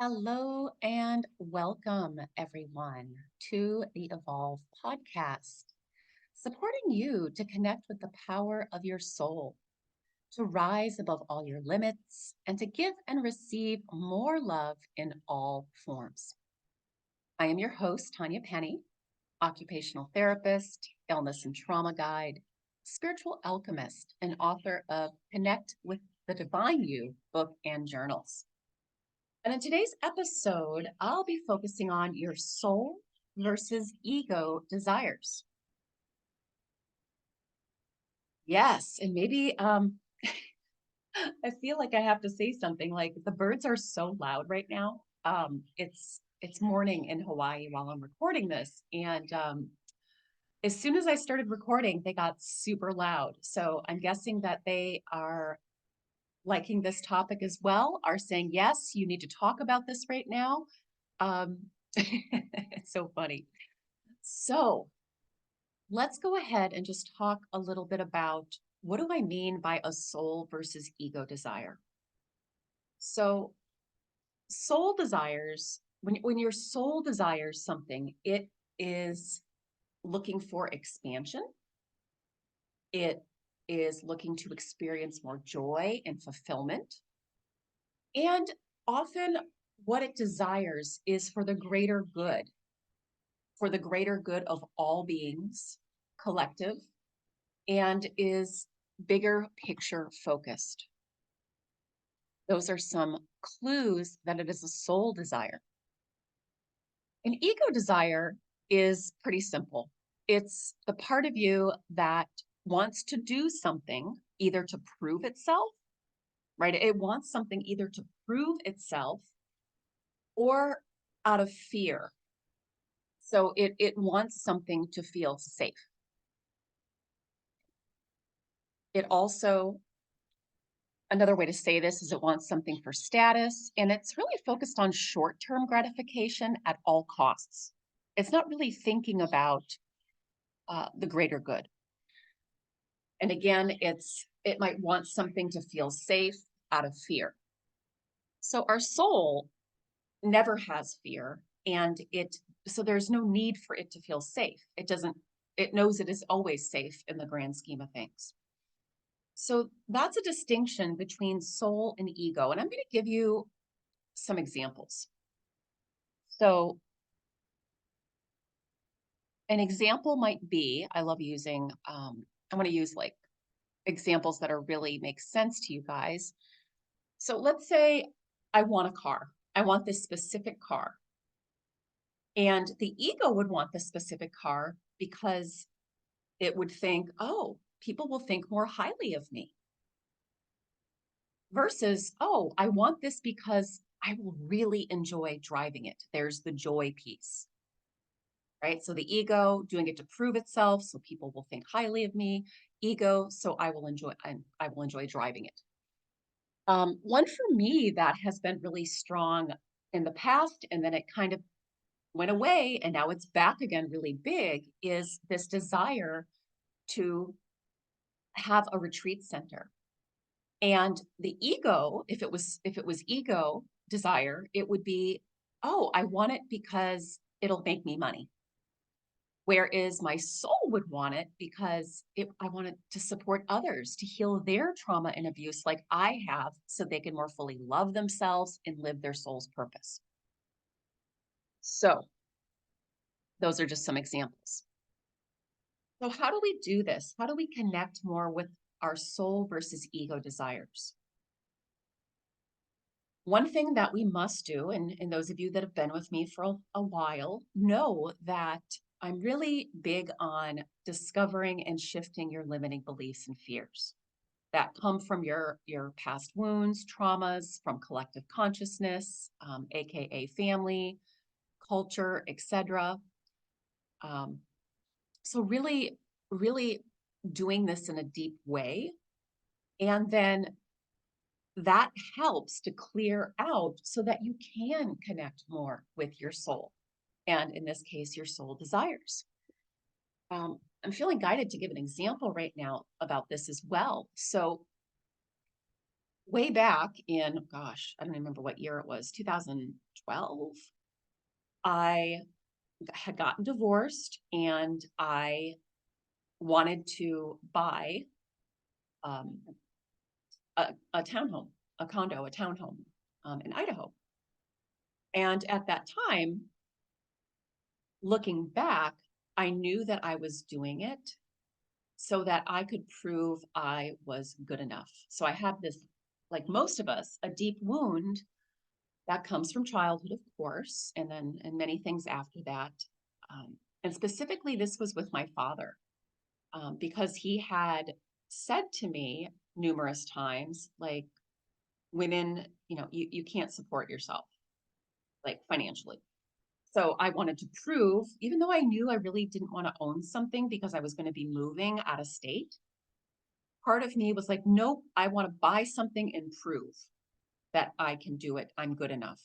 Hello and welcome, everyone, to the Evolve podcast, supporting you to connect with the power of your soul, to rise above all your limits, and to give and receive more love in all forms. I am your host, Tanya Penny, occupational therapist, illness and trauma guide, spiritual alchemist, and author of Connect with the Divine You book and journals. And in today's episode, I'll be focusing on your soul versus ego desires. Yes, and maybe I feel like I have to say something like the birds are so loud right now. It's morning in Hawaii while I'm recording this, and as soon as I started recording, they got super loud. So I'm guessing that they are liking this topic as well, are saying, yes, you need to talk about this right now. Um, it's so funny. So let's go ahead and just talk a little bit about what do I mean by a soul versus ego desire? So soul desires, when your soul desires something, it is looking for expansion. It is looking to experience more joy and fulfillment. And often what it desires is for the greater good of all beings, collective, and is bigger picture focused. Those are some clues that it is a soul desire. An ego desire is pretty simple. It's the part of you that wants to do something either to prove itself, right? It wants something either to prove itself or out of fear. So it wants something to feel safe. It also, another way to say this is it wants something for status, and it's really focused on short-term gratification at all costs. It's not really thinking about the greater good. And again, it might want something to feel safe out of fear. So our soul never has fear, and so there's no need for it to feel safe. It knows it is always safe in the grand scheme of things. So that's a distinction between soul and ego. And I'm going to give you some examples. So an example might be, I love using, I want to use like examples that are really make sense to you guys. So let's say I want a car. I want this specific car. And the ego would want the specific car because it would think, oh, people will think more highly of me. Versus, oh, I want this because I will really enjoy driving it. There's the joy piece, right? So the ego doing it to prove itself, so people will think highly of me. Ego, so I will enjoy driving it. One for me that has been really strong in the past, and then it kind of went away, and now it's back again really big, is this desire to have a retreat center. And the ego, if it was ego desire, it would be, oh, I want it because it'll make me money. Whereas my soul would want it because I want it to support others, to heal their trauma and abuse like I have, so they can more fully love themselves and live their soul's purpose. So those are just some examples. So how do we do this? How do we connect more with our soul versus ego desires? One thing that we must do, and those of you that have been with me for a while know that I'm really big on discovering and shifting your limiting beliefs and fears that come from your past wounds, traumas, from collective consciousness, aka family, culture, etc. So really, really doing this in a deep way, and then that helps to clear out so that you can connect more with your soul. And in this case, your soul desires. I'm feeling guided to give an example right now about this as well. So way back in, gosh, I don't remember what year it was, 2012, I had gotten divorced and I wanted to buy um, a townhome, a condo, a townhome in Idaho. And at that time, looking back, I knew that I was doing it so that I could prove I was good enough. So I had this, like most of us, a deep wound that comes from childhood, of course, and then and many things after that. And specifically, this was with my father, because he had said to me numerous times, like, women, you can't support yourself, like financially. So I wanted to prove, even though I knew I really didn't want to own something because I was going to be moving out of state, part of me was like, nope, I want to buy something and prove that I can do it. I'm good enough.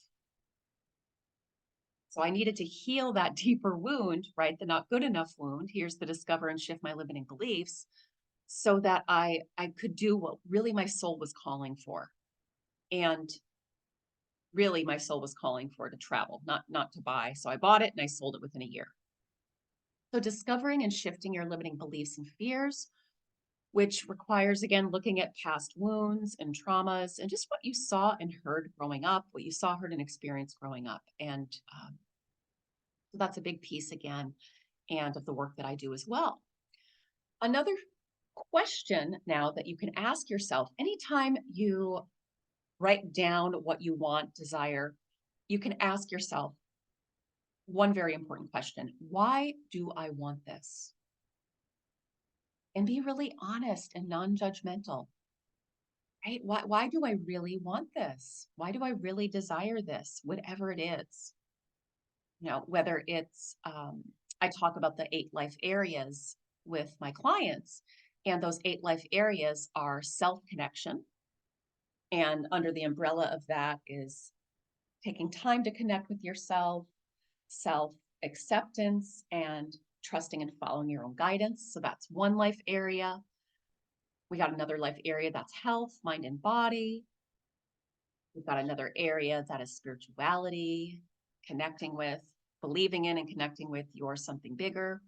So I needed to heal that deeper wound, right? The not good enough wound. Here's the discover and shift my limiting beliefs so that I could do what really my soul was calling for. And really my soul was calling for to travel, not to buy. So I bought it and I sold it within a year. So discovering and shifting your limiting beliefs and fears, which requires, again, looking at past wounds and traumas and just what you saw and heard growing up, what you saw, heard, and experienced growing up. And so that's a big piece again, and of the work that I do as well. Another question now that you can ask yourself anytime you write down what you want, desire, you can ask yourself one very important question. Why do I want this? And be really honest and non-judgmental, right? Why do I really want this? Why do I really desire this? Whatever it is, whether it's, I talk about the 8 life areas with my clients, and those 8 life areas are self-connection. And under the umbrella of that is taking time to connect with yourself, self acceptance, and trusting and following your own guidance. So that's one life area. We got another life area that's health, mind, and body. We've got another area that is spirituality, connecting with, believing in, and connecting with your something bigger.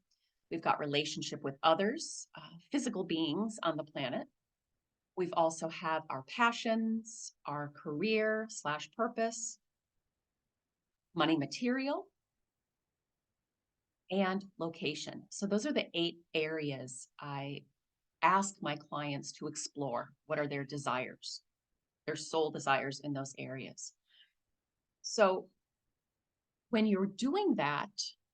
We've got relationship with others, physical beings on the planet. We've also have our passions, our career slash purpose, money, material, and location. So those are the 8 areas I ask my clients to explore. What are their desires, their soul desires in those areas? So when you're doing that,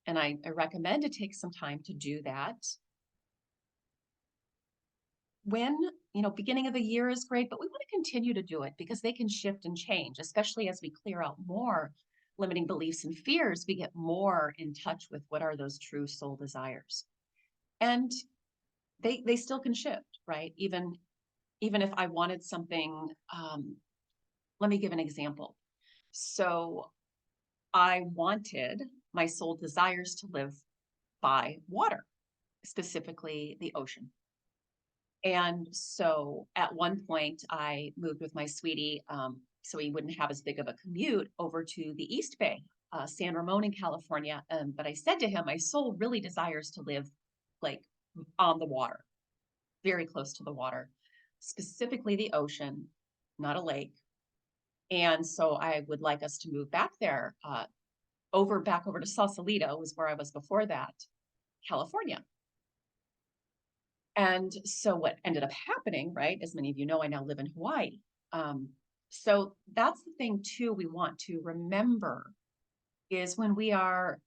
and I recommend to take some time to do that, when, beginning of the year is great, but we want to continue to do it because they can shift and change, especially as we clear out more limiting beliefs and fears, we get more in touch with what are those true soul desires. And they still can shift, right? Even if I wanted something, let me give an example. So I wanted my soul desires to live by water, specifically the ocean. And so at one point, I moved with my sweetie, so he wouldn't have as big of a commute over to the East Bay, San Ramon in California. But I said to him, my soul really desires to live like on the water, very close to the water, specifically the ocean, not a lake. And so I would like us to move back there, back over to Sausalito, was where I was before that, California. And so what ended up happening, right, as many of you know, I now live in Hawaii. So that's the thing too we want to remember is when we are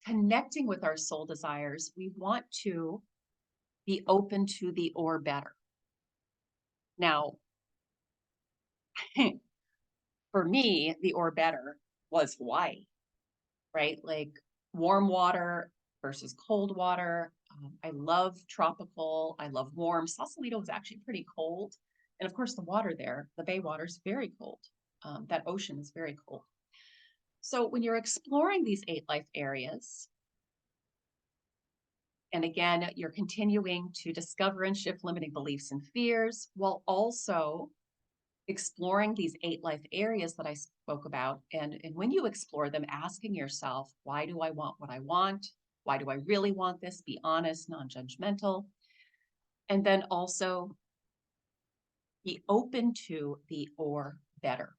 connecting with our soul desires, we want to be open to the or better. Now, for me, the or better was Hawaii, right? Like warm water versus cold water. I love tropical. I love warm. Sausalito was actually pretty cold. And of course, the water there, the bay water is very cold. That ocean is very cold. So when you're exploring these 8 life areas, and again, you're continuing to discover and shift limiting beliefs and fears while also exploring these 8 life areas that I spoke about. And when you explore them, asking yourself, why do I want what I want? Why do I really want this? Be honest, non-judgmental. And then also be open to the or better.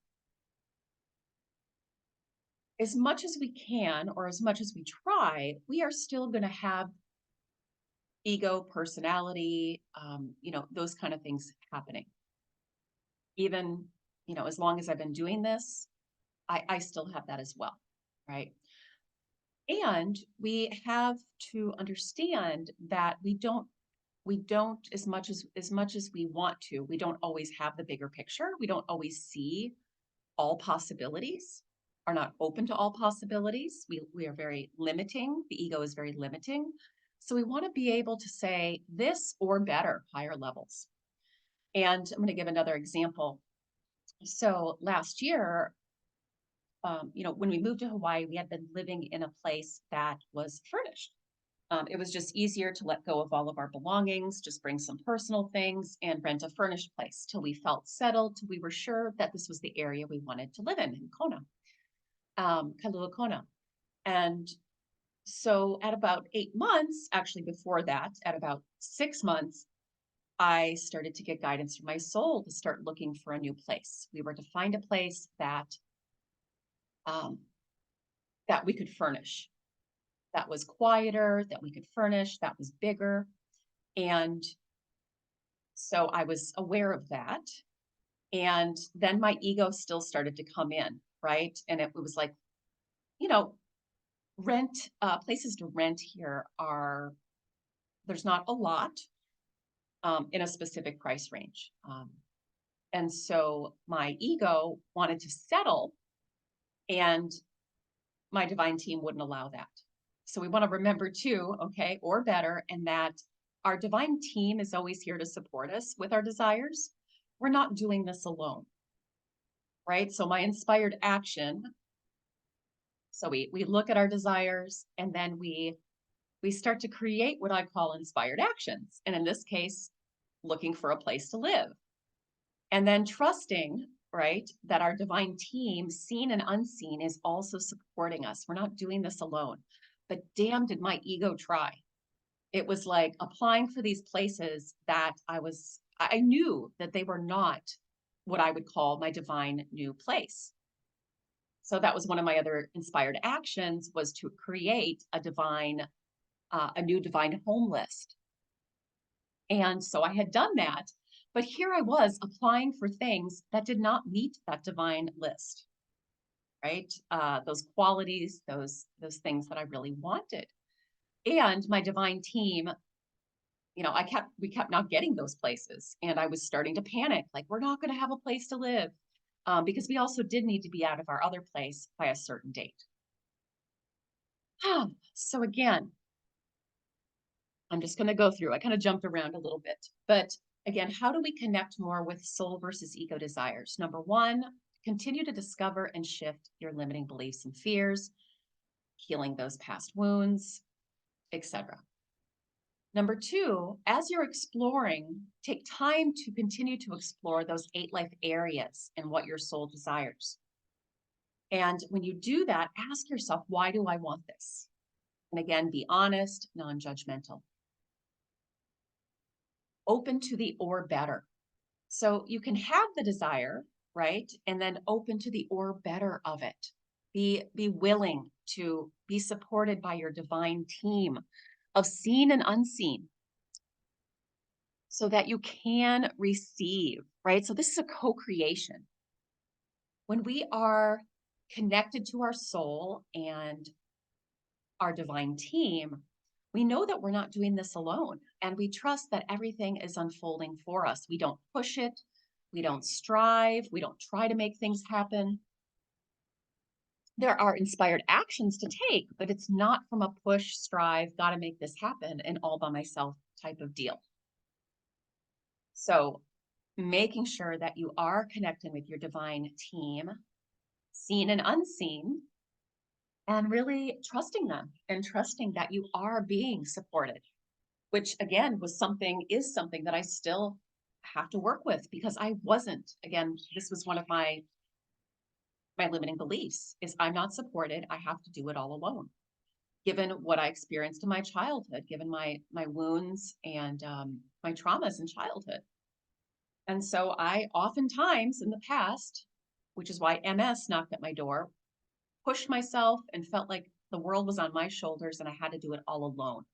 As much as we can, or as much as we try, we are still going to have ego, personality, those kind of things happening. Even, as long as I've been doing this, I still have that as well, right? And we have to understand that we don't as much as we want to, we don't always have the bigger picture. We don't always see all possibilities, are not open to all possibilities. We are very limiting. The ego is very limiting. So we want to be able to say this or better, higher levels. And I'm going to give another example. So last year, when we moved to Hawaii, we had been living in a place that was furnished. It was just easier to let go of all of our belongings, just bring some personal things and rent a furnished place till we felt settled, till we were sure that this was the area we wanted to live in Kona, Kailua Kona. And so at about 8 months, actually before that, at about 6 months, I started to get guidance from my soul to start looking for a new place. We were to find a place um, that we could furnish, that was quieter, that we could furnish, that was bigger. And so I was aware of that. And then my ego still started to come in, right? And it was like, you know, rent, places to rent here there's not a lot in a specific price range. And so my ego wanted to settle, and my divine team wouldn't allow that. So we want to remember too, okay, or better, and that our divine team is always here to support us with our desires. We're not doing this alone, right? So my inspired action. So we look at our desires, and then we start to create what I call inspired actions. And in this case, looking for a place to live. And then trusting, right, that our divine team, seen and unseen, is also supporting us. We're not doing this alone. But damn, did my ego try. It was like applying for these places that I knew that they were not what I would call my divine new place. So that was one of my other inspired actions, was to create a new divine home list. And so I had done that, but here I was applying for things that did not meet that divine list, right? Those qualities, those things that I really wanted. And my divine team, we kept not getting those places. And I was starting to panic, like, we're not going to have a place to live, because we also did need to be out of our other place by a certain date. So again, I'm just going to go through. I kind of jumped around a little bit. But again, how do we connect more with soul versus ego desires? Number one, continue to discover and shift your limiting beliefs and fears, healing those past wounds, etc. Number two, as you're exploring, take time to continue to explore those 8 life areas and what your soul desires. And when you do that, ask yourself, why do I want this? And again, be honest, non-judgmental. Open to the or better. So you can have the desire, right? And then open to the or better of it. Be willing to be supported by your divine team of seen and unseen, so that you can receive, right? So this is a co-creation. When we are connected to our soul and our divine team, we know that we're not doing this alone, and we trust that everything is unfolding for us. We don't push it, we don't strive, we don't try to make things happen. There are inspired actions to take, but it's not from a push, strive, got to make this happen, and all by myself type of deal. So making sure that you are connecting with your divine team, seen and unseen, and really trusting them and trusting that you are being supported, which again is something that I still have to work with because I wasn't. Again, this was one of my limiting beliefs is I'm not supported. I have to do it all alone. Given what I experienced in my childhood, given my wounds and my traumas in childhood. And so I oftentimes in the past, which is why MS knocked at my door, pushed myself and felt like the world was on my shoulders and I had to do it all alone.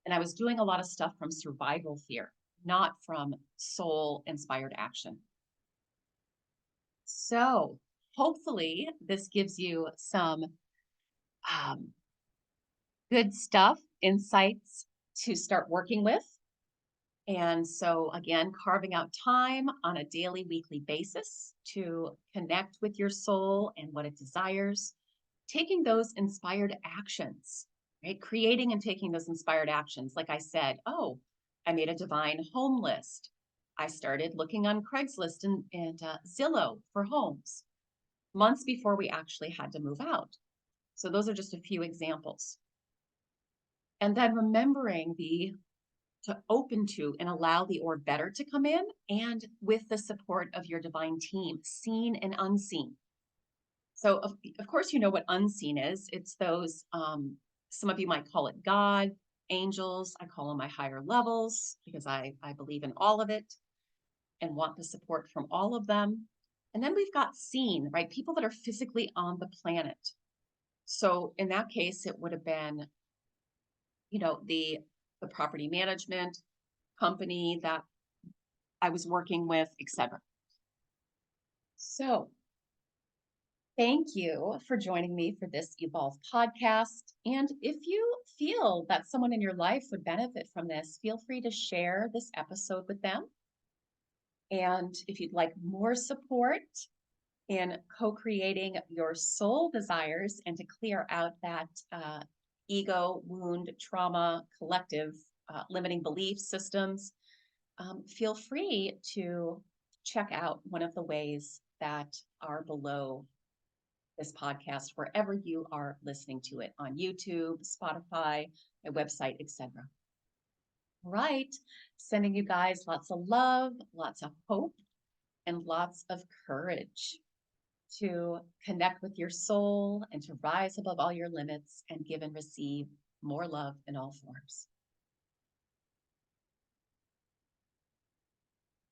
And I was doing a lot of stuff from survival fear, not from soul inspired action. So hopefully this gives you some um, good stuff, insights to start working with. And so, again, carving out time on a daily, weekly basis to connect with your soul and what it desires, taking those inspired actions, right? Creating and taking those inspired actions. Like I said, oh, I made a divine home list. I started looking on Craigslist and Zillow for homes months before we actually had to move out. So, those are just a few examples. And then remembering the to open to and allow the or better to come in and with the support of your divine team, seen and unseen. So of course, you know what unseen is. It's those, some of you might call it God, angels. I call them my higher levels because I believe in all of it and want the support from all of them. And then we've got seen, right? People that are physically on the planet. So in that case, it would have been, the property management company that I was working with, etc. So thank you for joining me for this Evolve podcast. And if you feel that someone in your life would benefit from this, feel free to share this episode with them. And if you'd like more support in co-creating your soul desires and to clear out that ego, wound, trauma, collective limiting belief systems, feel free to check out one of the ways that are below this podcast, wherever you are listening to it on YouTube, Spotify, my website, etc. Right. Sending you guys lots of love, lots of hope, and lots of courage to connect with your soul and to rise above all your limits and give and receive more love in all forms.